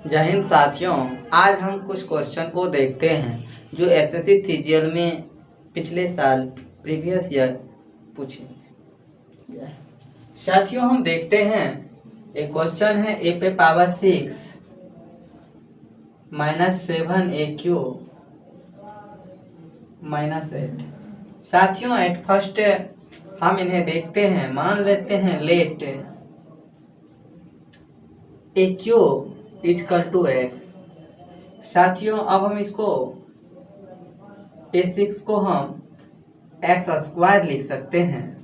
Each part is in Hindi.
जय हिंद साथियों, आज हम कुछ क्वेश्चन को देखते हैं जो एसएससी सीजीएल में पिछले साल प्रीवियस ईयर पूछे। साथियों हम देखते हैं, एक क्वेश्चन है a पे पावर 6 -7 AQ -8। साथियों एट फर्स्ट हम इन्हें देखते हैं, मान लेते हैं let AQ equal to x। साथियों अब हम इसको A6 को हम x स्क्वायर लिख सकते हैं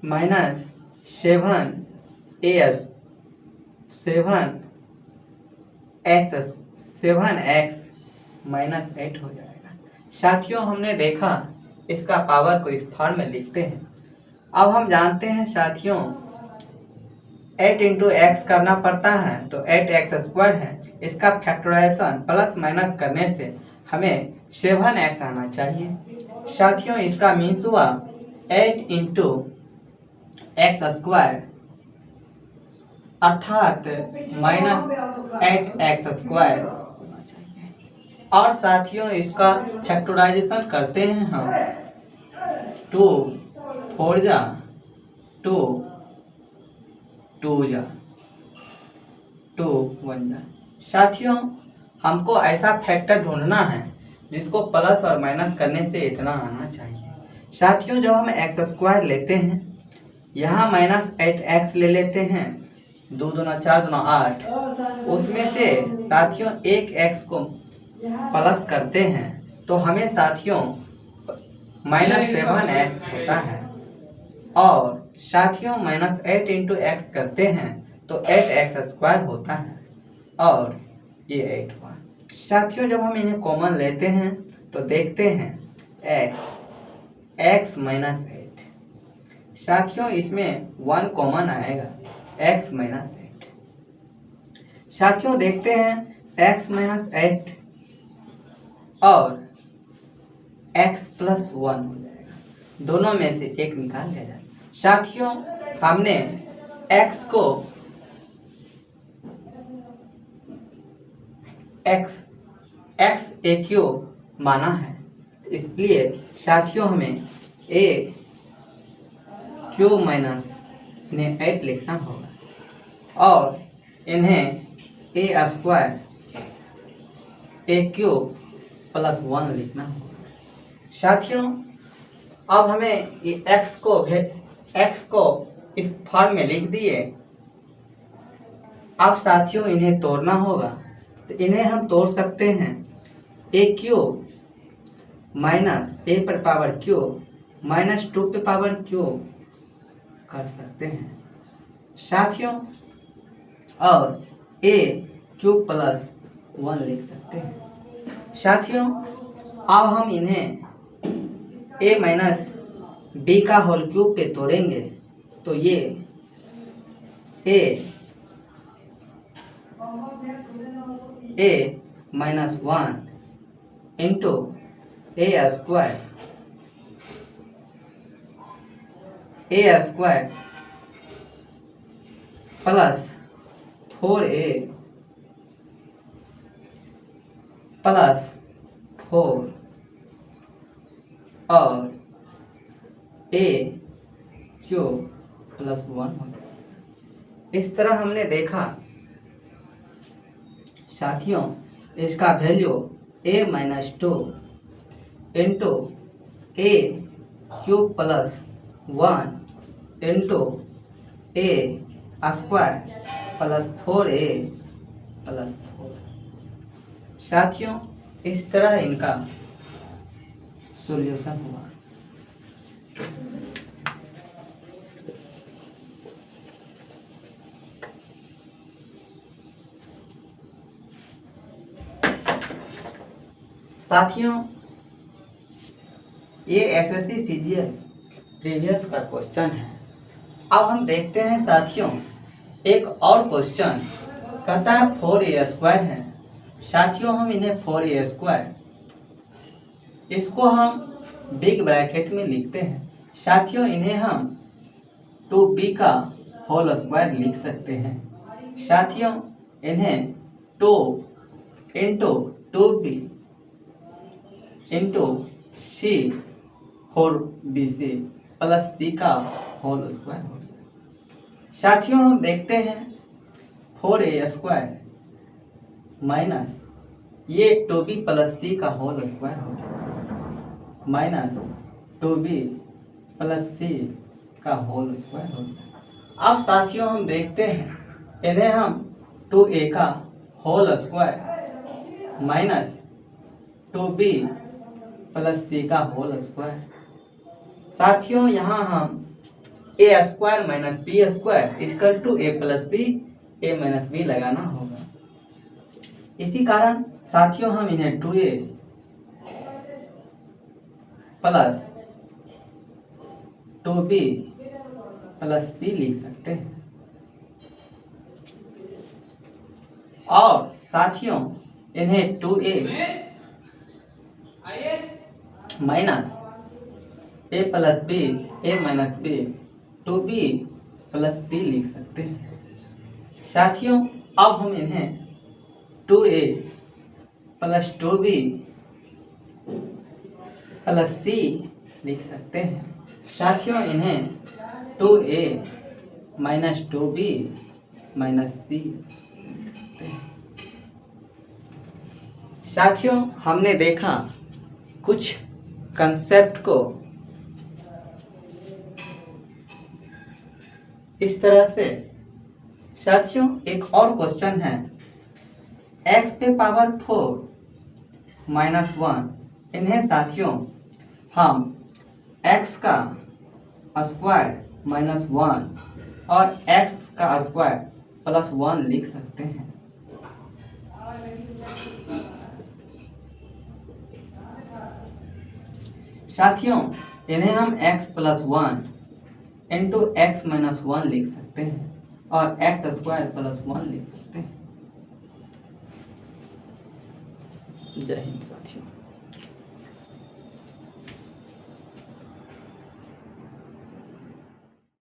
-7x -8 हो जाएगा। साथियों हमने देखा, इसका पावर को इस फॉर्म में लिखते हैं। अब हम जानते हैं साथियों 8 इंटू एक्स करना पड़ता है तो 8x स्क्वायर है। इसका फैक्टराइजेशन प्लस माइनस करने से हमें 7x आना चाहिए। साथियों इसका मीन्स हुआ 8 इंटू एक्स स्क्वायर अर्थात -8x स्क्वायर। और साथियों इसका फैक्टराइजेशन करते हैं हम 2 4 जा 2 2 जा 2 1 जा। साथियों हमको ऐसा फैक्टर ढूंढना है जिसको प्लस और माइनस करने से इतना आना चाहिए। साथियों जब हम एक्स स्क्वायर लेते हैं, यहाँ -8x ले लेते हैं, 2 दूना 4 दूना 8, उसमें से साथियों एक x को प्लस करते हैं तो हमें साथियों -7x होता है। और साथियों -8 इंटू एक्स करते हैं तो 8x स्क्वायर होता है और ये 8 हुआ। साथियों जब हम इन्हें कॉमन लेते हैं तो देखते हैं x -8। साथियों इसमें 1 कॉमन आएगा x -8। साथियों देखते हैं x -8 और x + 1 हो जाएगा, दोनों में से एक निकाल लिया जाए। साथियों हमने x को x AQ माना है, इसलिए साथियों हमें AQ - 8 लिखना होगा और इन्हें A स्क्वायर AQ + 1 लिखना होगा। साथियों अब हमें ये x को इस फॉर्म में लिख दिए। अब साथियों इन्हें तोड़ना होगा, तो इन्हें हम तोड़ सकते हैं AQ - A पर पावर Q -2 पे पावर Q कर सकते हैं साथियों, और AQ + 1 लिख सकते हैं। साथियों अब हम इन्हें A - B का होल क्यूब पे तोड़ेंगे तो ये A -1 into A square plus 4A + 4 और AQ + 1 हो। इस तरह हमने देखा साथियों इसका value A - 2 into AQ + 1 into A square + 4A + 4। साथियों इस तरह इनका सॉल्यूशन हुआ। साथियों ये एसएससी सीजीएल प्रीवियस का क्वेश्चन है। अब हम देखते हैं साथियों एक और क्वेश्चन कहता है 4A स्क्वायर है। साथियों हम इन्हें 4A स्क्वायर, इसको हम बिग ब्रैकेट में लिखते हैं। साथियों इन्हें हम 2b का होल स्क्वायर लिख सकते हैं। साथियों इन्हें 2 into 2b into c 4bc plus c का होल स्क्वायर हो गया। साथियों हम देखते हैं 4a स्क्वायर माइनस ये 2b प्लस c का होल स्क्वायर हो गया माइनस 2b प्लस c का होल स्क्वायर हो गया। अब साथियों हम देखते हैं इन्हें हम 2a का whole square minus 2b plus c का होल स्क्वायर। साथियों यहाँ हम a square minus b square equal to a plus b a minus b लगाना होगा। इसी कारण साथियों हम इन्हें 2a plus 2b plus c लिख सकते हैं। और साथियों इन्हें 2a minus a plus b a minus b 2b plus c लिख सकते हैं। साथियों अब हम इन्हें 2a plus 2b plus c लिख सकते हैं। साथियों इन्हें 2a minus 2b minus c लिख सकते हैं। साथियों हमने देखा कुछ कंसेप्ट को इस तरह से। साथियों एक और क्वेश्चन है x पे पावर 4 माइनस 1 इन्हें साथियों हम x का स्क्वायर माइनस 1 और x का स्क्वायर प्लस 1 लिख सकते हैं। साथियों इन्हें हम x plus 1 into x minus 1 लिख सकते हैं और एक्स स्क्वायर प्लस 1 लिख सकते हैं। जय हिंद साथियों।